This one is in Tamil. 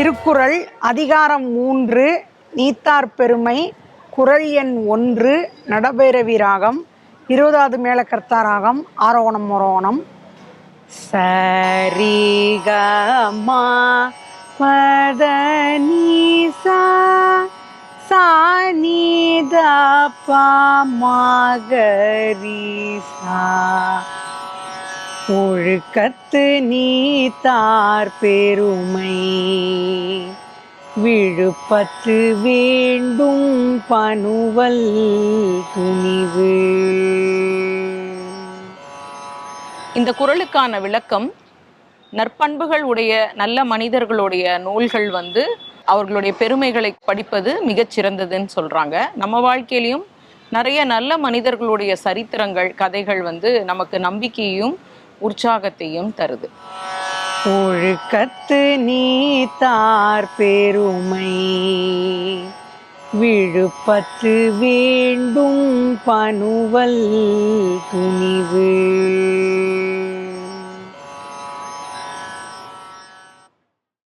திருக்குறள் அதிகாரம் 3 நீத்தார் பெருமை குறள் எண் 1 நடபைரவி ராகம் 20வது மேளகர்த்தா ராகம் ஆரோகணம் மரோகணம். சரிகமா பதனிசா சானிதபா மகரிசா ஒழுக்கத்து நீத்தார் பெருமை விழுப்பத்து வேண்டும் பனுவல் துணிவு. இந்த குறளுக்கான விளக்கம், நற்பண்புகள் உடைய நல்ல மனிதர்களுடைய நூல்கள் அவர்களுடைய பெருமைகளை படிப்பது மிகச் சிறந்ததுன்னு சொல்றாங்க. நம்ம வாழ்க்கையிலையும் நிறைய நல்ல மனிதர்களுடைய சரித்திரங்கள், கதைகள் நமக்கு நம்பிக்கையும் உற்சாகத்தையும் தருது. ஒழுக்கத்து நீத்தார் பெருமை விழுப்பத்து வேண்டும் பனுவல் துணிவு.